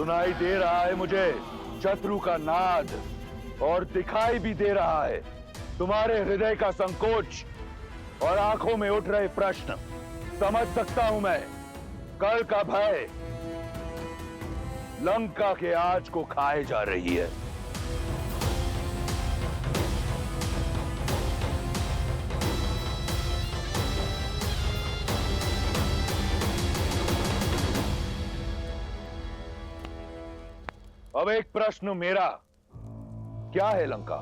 सुनाई दे रहा है मुझे शत्रु का नाद, और दिखाई भी दे रहा है तुम्हारे हृदय का संकोच और आंखों में उठ रहे प्रश्न। समझ सकता हूं मैं, कल का भय लंका के आज को खाए जा रही है। अब एक प्रश्न मेरा, क्या है लंका?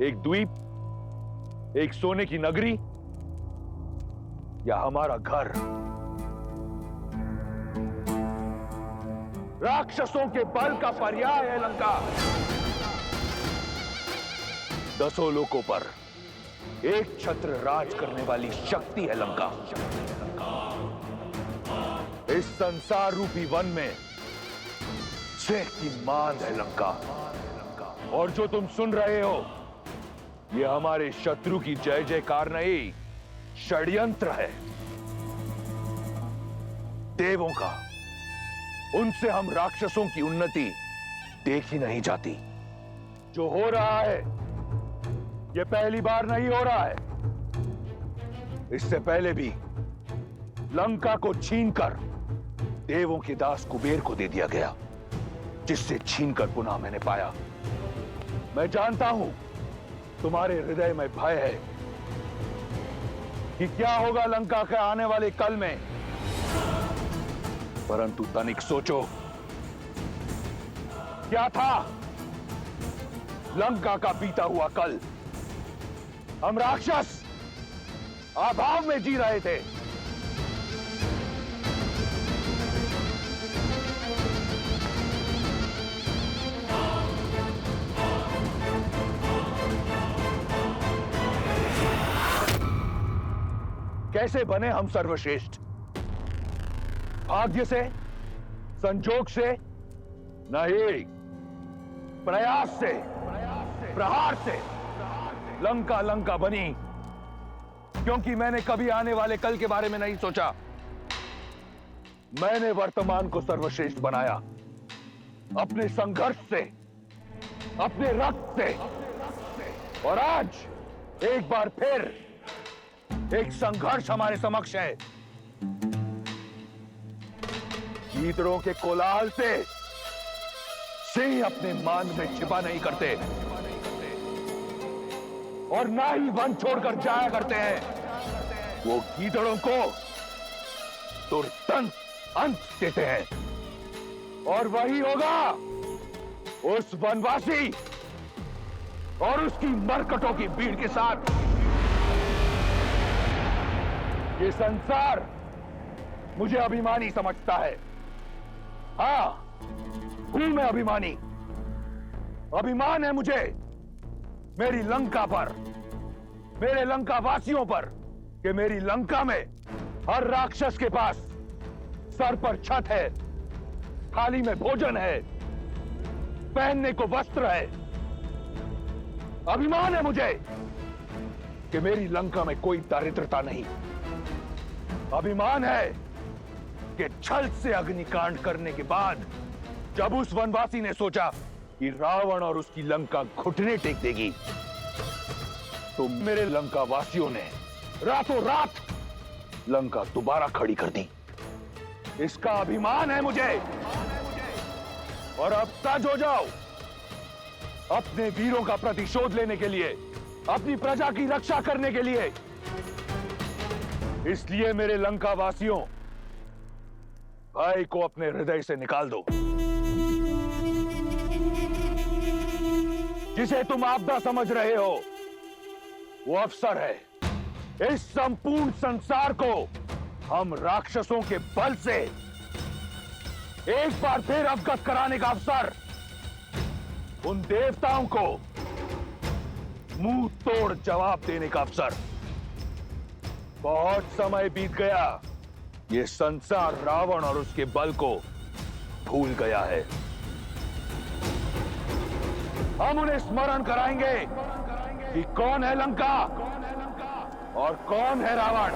एक द्वीप, एक सोने की नगरी, या हमारा घर? राक्षसों के बल का पर्याय है लंका। 10 लोकों पर एक छत्र राज करने वाली शक्ति है लंका। इस संसार रूपी वन में शेख की मांद है लंका। और जो तुम सुन रहे हो, यह हमारे शत्रु की जय जयकार नहीं, षड्यंत्र है देवों का। उनसे हम राक्षसों की उन्नति देखी नहीं जाती। जो हो रहा है यह पहली बार नहीं हो रहा है। इससे पहले भी लंका को छीनकर देवों के दास कुबेर को दे दिया गया, जिससे छीनकर पुनः मैंने पाया। मैं जानता हूं तुम्हारे हृदय में भय है कि क्या होगा लंका के आने वाले कल में, परंतु तनिक सोचो, क्या था लंका का बीता हुआ कल? हम राक्षस अभाव में जी रहे थे। कैसे बने हम सर्वश्रेष्ठ? भाग्य से, संजोग से नहीं, प्रयास से, प्रहार से लंका लंका बनी। क्योंकि मैंने कभी आने वाले कल के बारे में नहीं सोचा। मैंने वर्तमान को सर्वश्रेष्ठ बनाया अपने संघर्ष से, अपने रक्त से। और आज एक बार फिर एक संघर्ष हमारे समक्ष है। गीदड़ों के कोलाहल से सिंह अपने मांद में छिपा नहीं करते, और ना ही वन छोड़कर जाया करते हैं। वो गीदड़ों को तुरंत अंत देते हैं। और वही होगा उस वनवासी और उसकी मरकटों की भीड़ के साथ। ये संसार मुझे अभिमानी समझता है। हां, हूं मैं अभिमानी। अभिमान है मुझे मेरी लंका पर, मेरे लंका वासियों पर, कि मेरी लंका में हर राक्षस के पास सर पर छत है, थाली में भोजन है, पहनने को वस्त्र है। अभिमान है मुझे कि मेरी लंका में कोई दारिद्रता नहीं। अभिमान है कि छल से अग्निकांड करने के बाद जब उस वनवासी ने सोचा कि रावण और उसकी लंका घुटने टेक देगी, तो मेरे लंका वासियों ने रातों रात लंका दोबारा खड़ी कर दी। इसका अभिमान है मुझे। और अब सज हो जाओ अपने वीरों का प्रतिशोध लेने के लिए, अपनी प्रजा की रक्षा करने के लिए। इसलिए मेरे लंका वासियों, भाई को अपने हृदय से निकाल दो। जिसे तुम आपदा समझ रहे हो, वो अवसर है। इस संपूर्ण संसार को हम राक्षसों के बल से एक बार फिर अवगत कराने का अवसर। उन देवताओं को मुंह तोड़ जवाब देने का अवसर। बहुत समय बीत गया, ये संसार रावण और उसके बल को भूल गया है। हम उन्हें स्मरण कराएंगे कि कौन है लंका और कौन है रावण।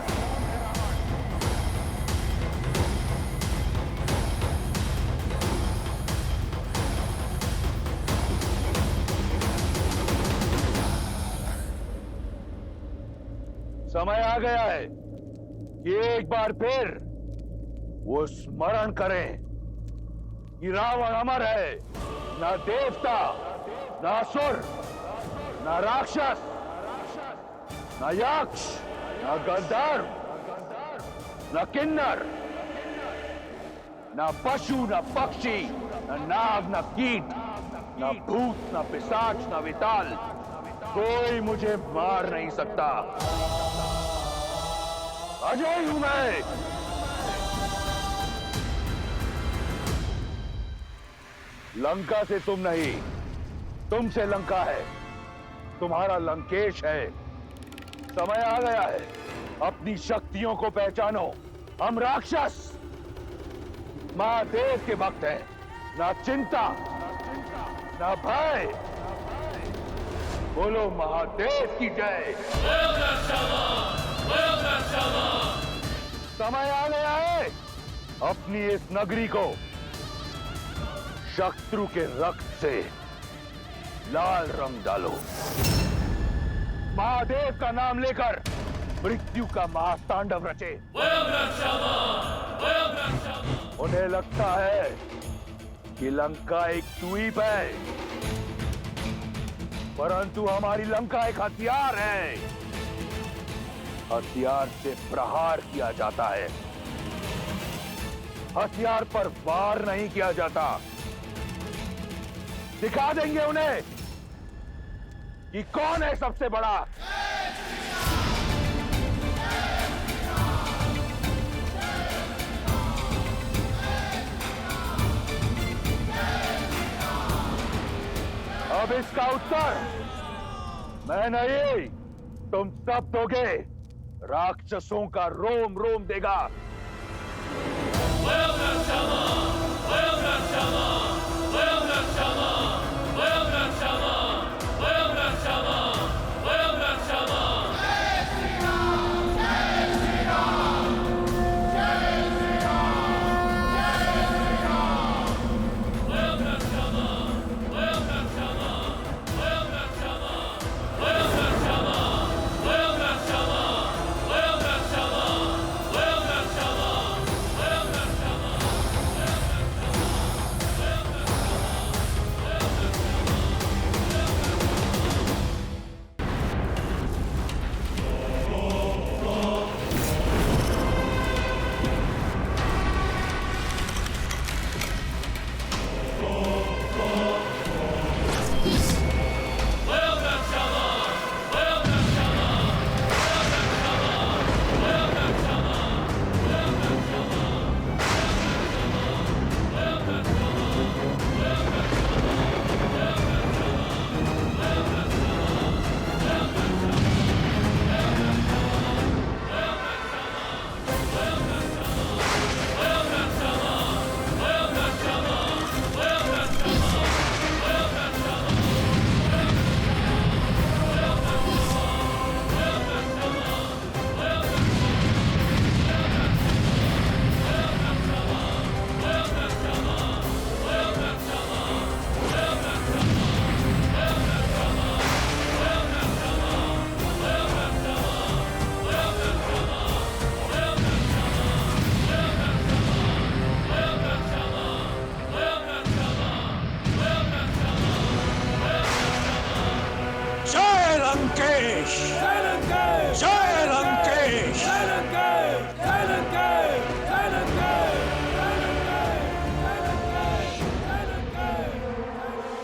समय आ गया है कि एक बार फिर वो स्मरण करें कि रावण अमर है, ना देवता, ना असुर, ना राक्षस, ना यक्ष, ना गंधर्व, ना किन्नर, ना पशु, ना पक्षी, ना नाग, ना कीट, ना भूत, ना पिशाच, ना विताल, कोई मुझे मार नहीं सकता। अजय हूं मैं। लंका से तुम नहीं, तुमसे लंका है, तुम्हारा लंकेश है। समय आ गया है, अपनी शक्तियों को पहचानो। हम राक्षस महादेव के भक्त हैं, ना चिंता, ना भय। बोलो महादेव की जय। समय आ गया है, अपनी इस नगरी को शत्रु के रक्त से लाल रंग डालो। महादेव का नाम लेकर मृत्यु का महातांडव रचे। उन्हें लगता है कि लंका एक द्वीप है, परंतु हमारी लंका एक हथियार है। हथियार से प्रहार किया जाता है, हथियार पर वार नहीं किया जाता। दिखा देंगे उन्हें कि कौन है सबसे बड़ा। अब इसका उत्तर मैं नहीं, तुम सब दोगे। राक्षसों का रोम रोम देगा।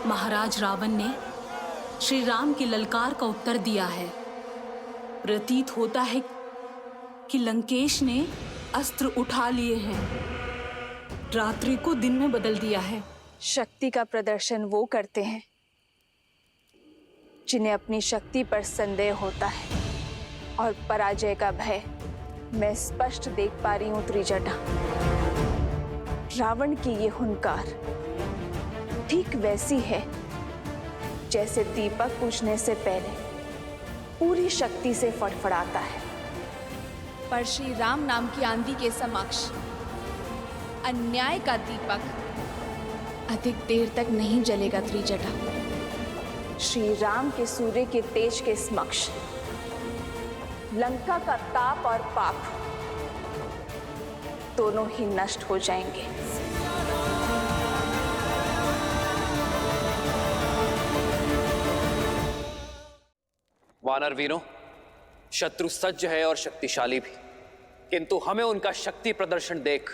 महाराज रावण ने श्री राम की ललकार का उत्तर दिया है। प्रतीत होता है कि लंकेश ने अस्त्र उठा लिए हैं, रात्रि को दिन में बदल दिया है। शक्ति का प्रदर्शन वो करते हैं जिन्हें अपनी शक्ति पर संदेह होता है, और पराजय का भय मैं स्पष्ट देख पा रही हूं त्रिजटा। रावण की ये हुंकार ठीक वैसी है जैसे दीपक बुझने से पहले पूरी शक्ति से फड़फड़ाता है। पर श्री राम नाम की आंधी के समक्ष अन्याय का दीपक अधिक देर तक नहीं जलेगा त्रिजटा। श्री राम के सूर्य के तेज के समक्ष लंका का ताप और पाप दोनों ही नष्ट हो जाएंगे। वानर वीरों, शत्रु सज्ज है और शक्तिशाली भी, किंतु हमें उनका शक्ति प्रदर्शन देख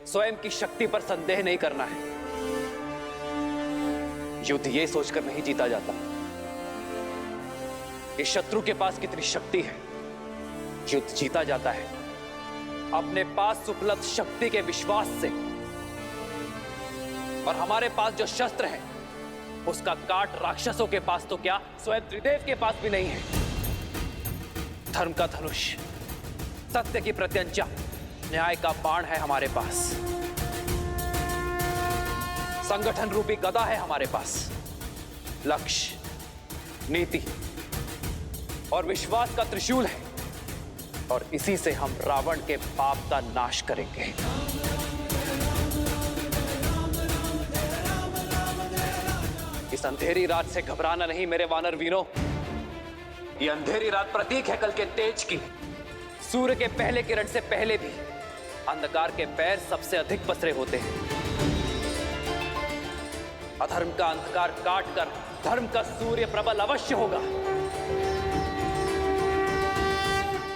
स्वयं की शक्ति पर संदेह नहीं करना है। युद्ध ये सोचकर नहीं जीता जाता कि शत्रु के पास कितनी शक्ति है। युद्ध जीता जाता है अपने पास उपलब्ध शक्ति के विश्वास से। और हमारे पास जो शस्त्र है उसका काट राक्षसों के पास तो क्या, स्वयं त्रिदेव के पास भी नहीं है। धर्म का धनुष, सत्य की प्रत्यंचा, न्याय का बाण है हमारे पास। संगठन रूपी गदा है हमारे पास। लक्ष्य, नीति और विश्वास का त्रिशूल है, और इसी से हम रावण के पाप का नाश करेंगे। इस अंधेरी रात से घबराना नहीं मेरे वानर वीरों। ये अंधेरी रात प्रतीक है कल के तेज की। सूर्य के पहले किरण से पहले भी अंधकार के पैर सबसे अधिक पसरे होते हैं। अधर्म का अंधकार काटकर धर्म का सूर्य प्रबल अवश्य होगा।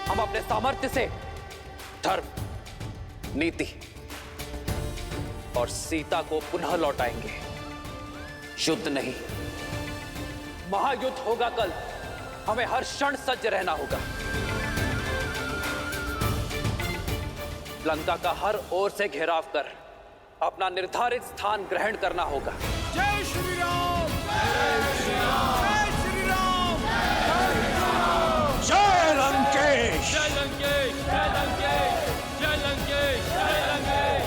हम अपने सामर्थ्य से धर्म, नीति और सीता को पुनः लौटाएंगे। युद्ध नहीं, महायुद्ध होगा कल। हमें हर क्षण सज्ज रहना होगा। लंका का हर ओर से घेराव कर अपना निर्धारित स्थान ग्रहण करना होगा। जय श्री राम! जय श्री राम! जय श्री राम! जय लंकेश! जय लंकेश! जय लंकेश! जय लंकेश! जय लंकेश!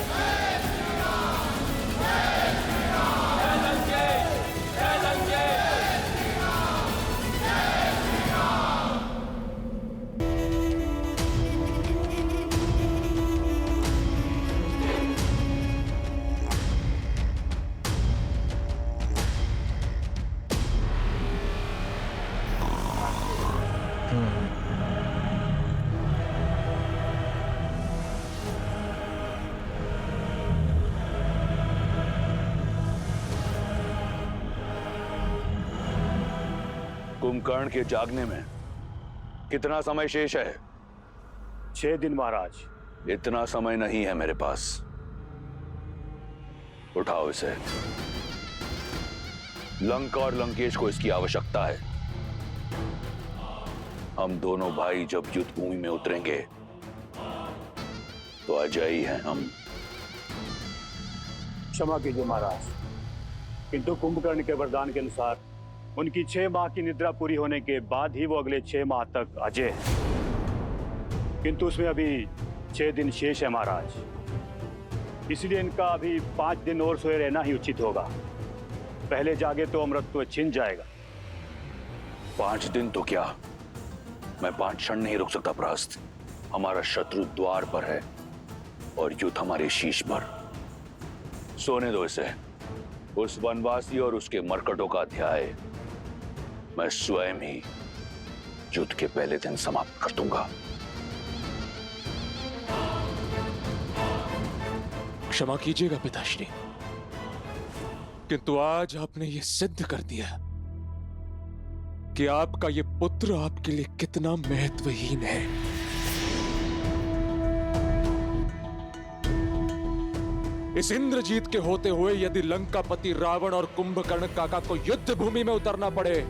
कुंभकर्ण के जागने में कितना समय शेष है? 6 दिन महाराज। इतना समय नहीं है मेरे पास। उठाओ इसे। लंका और लंकेश को इसकी आवश्यकता है। हम दोनों भाई जब युद्ध भूमि में उतरेंगे तो अजयी हैं हम। क्षमा कीजिए महाराज, किंतु कुंभकर्ण के वरदान के अनुसार उनकी 6 माह की निद्रा पूरी होने के बाद ही वो अगले 6 माह तक अजय है। किंतु उसमें अभी 6 दिन शेष है महाराज। इसलिए इनका अभी 5 दिन और सोए रहना ही उचित होगा। पहले जागे तो अमृतत्व छिन जाएगा। 5 दिन तो क्या, मैं 5 क्षण नहीं रुक सकता प्रहस्त। हमारा शत्रु द्वार पर है और युद्ध हमारे शीश पर। सोने दो इसे। उस वनवासी और उसके मरकटों का अध्याय मैं स्वयं ही युद्ध के पहले दिन समाप्त कर दूंगा। क्षमा कीजिएगा पिताश्री, किंतु आज आपने ये सिद्ध कर दिया कि आपका ये पुत्र आपके लिए कितना महत्वहीन है। इस इंद्रजीत के होते हुए यदि लंकापति रावण और कुंभकर्ण काका को युद्ध भूमि में उतरना पड़े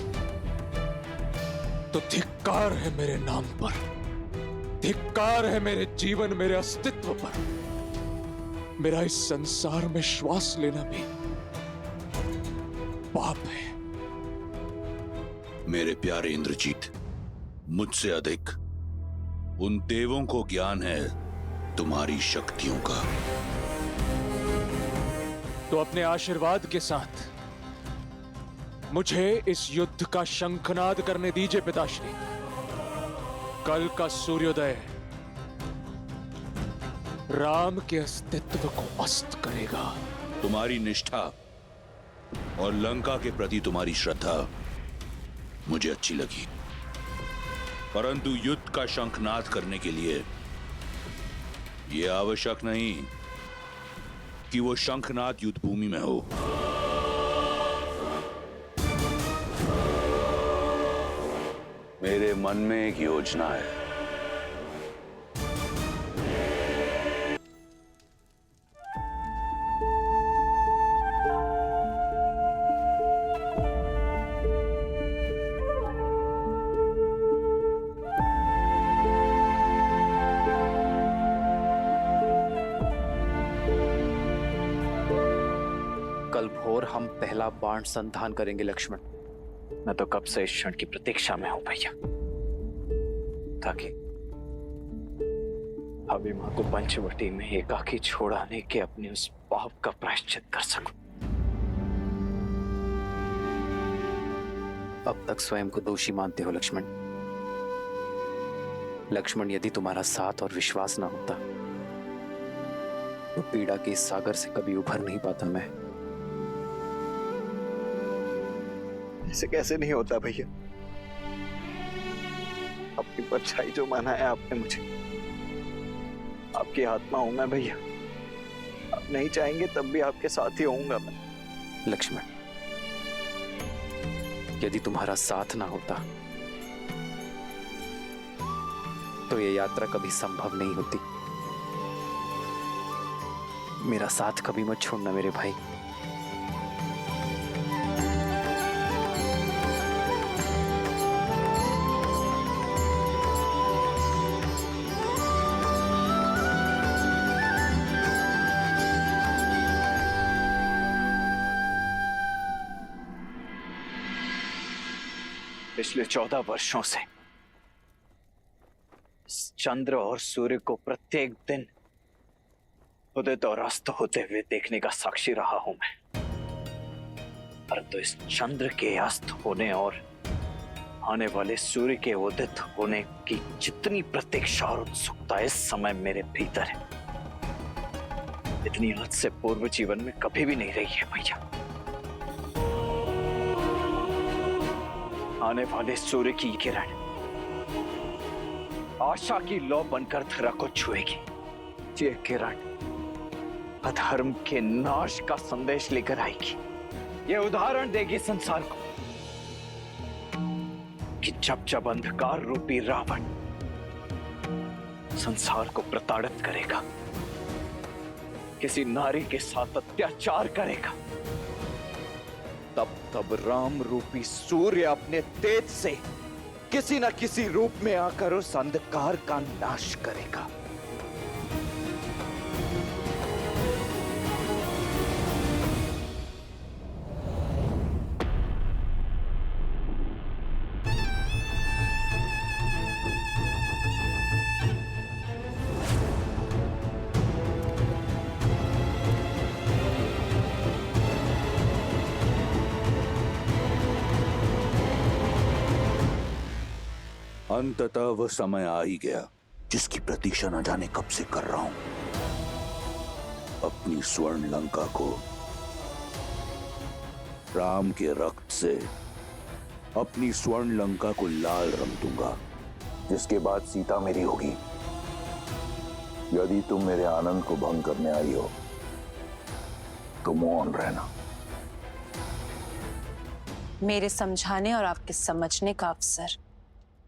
तो धिक्कार है मेरे नाम पर, धिक्कार है मेरे जीवन, मेरे अस्तित्व पर। मेरा इस संसार में श्वास लेना भी पाप है। मेरे प्यारे इंद्रजीत, मुझसे अधिक उन देवों को ज्ञान है तुम्हारी शक्तियों का। तो अपने आशीर्वाद के साथ मुझे इस युद्ध का शंखनाद करने दीजिए पिताश्री। कल का सूर्योदय राम के अस्तित्व को अस्त करेगा। तुम्हारी निष्ठा और लंका के प्रति तुम्हारी श्रद्धा मुझे अच्छी लगी। परंतु युद्ध का शंखनाद करने के लिए यह आवश्यक नहीं कि वो शंखनाद युद्ध भूमि में हो। मेरे मन में एक योजना है। कल भोर हम पहला बाण संधान करेंगे लक्ष्मण। मैं तो कब से इस क्षण की प्रतीक्षा में हूं भैया, ताकि अभिमा को पंचवटी में एकाकी छोड़ाने के अपने उस पाप का प्रायश्चित कर सकूं। अब तक स्वयं को दोषी मानते हो लक्ष्मण। लक्ष्मण, यदि तुम्हारा साथ और विश्वास ना होता तो पीड़ा के इस सागर से कभी उभर नहीं पाता मैं। ऐसे कैसे नहीं होता भैया? अपनी परछाई जो माना है आपने मुझे, आपकी आत्मा हूं मैं भैया। आप नहीं चाहेंगे तब भी आपके साथ ही होऊंगा मैं। लक्ष्मण, यदि तुम्हारा साथ ना होता तो ये यात्रा कभी संभव नहीं होती। मेरा साथ कभी मत छोड़ना मेरे भाई। पिछले 14 वर्षों से चंद्र और सूर्य को प्रत्येक दिन उदित और अस्त होते हुए देखने का साक्षी रहा हूं मैं। परंतु इस चंद्र के अस्त होने और आने वाले सूर्य के उदित होने की जितनी प्रतीक्षा और उत्सुकता इस समय मेरे भीतर है, इतनी आज से पूर्व जीवन में कभी भी नहीं रही है भैया। आने वाले सूर्य की किरण आशा की लौ बनकर धरा को छुएगी। ये किरण अधर्म के नाश का संदेश लेकर आएगी। ये उदाहरण देगी संसार को कि जब जब अंधकार रूपी रावण संसार को प्रताड़ित करेगा, किसी नारी के साथ अत्याचार करेगा, तब तब राम रूपी सूर्य अपने तेज से किसी न किसी रूप में आकर उस अंधकार का नाश करेगा। अंततः वह समय आ ही गया जिसकी प्रतीक्षा न जाने कब से कर रहा हूं। अपनी स्वर्ण लंका को राम के रक्त से, अपनी स्वर्ण लंका को लाल रंग दूंगा, जिसके बाद सीता मेरी होगी। यदि तुम मेरे आनंद को भंग करने आई हो तो मौन रहना। मेरे समझाने और आपके समझने का अवसर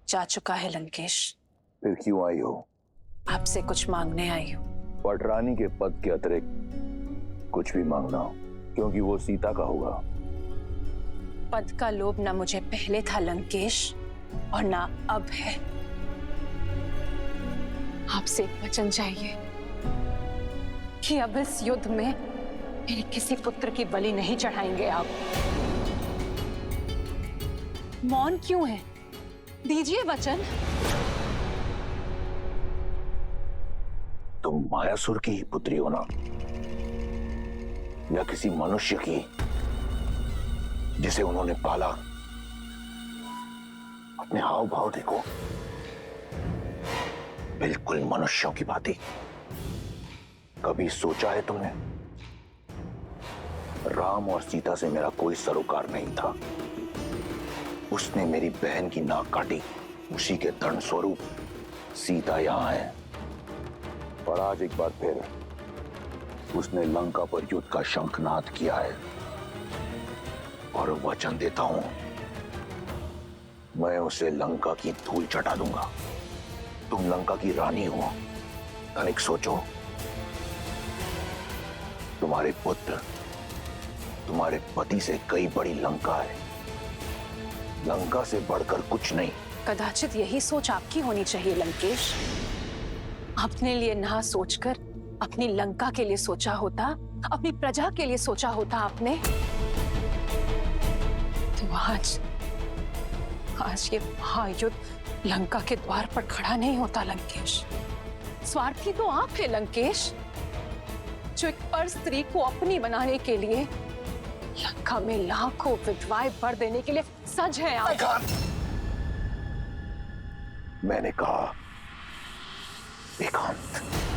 जा चुका है लंकेश। फिर क्यों आई हो? आपसे कुछ मांगने आई हूँ। पटरानी के पद के अतिरिक्त कुछ भी मांगना हो, क्योंकि वो सीता का होगा। पद का लोभ ना मुझे पहले था लंकेश, और ना अब है। आपसे एक वचन चाहिए कि अब इस युद्ध में मेरे किसी पुत्र की बलि नहीं चढ़ाएंगे आप। मौन क्यों है? दीजिए वचन। तुम मायासुर की ही पुत्री हो ना, या किसी मनुष्य की जिसे उन्होंने पाला? अपने हाव भाव देखो, बिल्कुल मनुष्यों की भांति। कभी सोचा है तुमने? राम और सीता से मेरा कोई सरोकार नहीं था। उसने मेरी बहन की नाक काटी उसी के दंड स्वरूप सीता यहां है। और आज एक बार फिर उसने लंका पर युद्ध का शंखनाद किया है। और वचन देता हूं, मैं उसे लंका की धूल चटा दूंगा। तुम लंका की रानी हो, तनिक सोचो। तुम्हारे पुत्र, तुम्हारे पति से कई बड़ी लंका है। लंका से बढ़कर कुछ नहीं। कदाचित यही सोच आपकी होनी चाहिए लंकेश। अपने लिए ना सोचकर अपनी लंका के लिए सोचा होता, अपनी प्रजा के लिए सोचा होता आपने, तो आज ये महायुद्ध लंका के द्वार पर खड़ा नहीं होता लंकेश। स्वार्थी तो आप है लंकेश, जो एक पर स्त्री को अपनी बनाने के लिए लंका में लाखों विधवाएं भर देने के लिए सज है आप। मैंने कहा एकांत।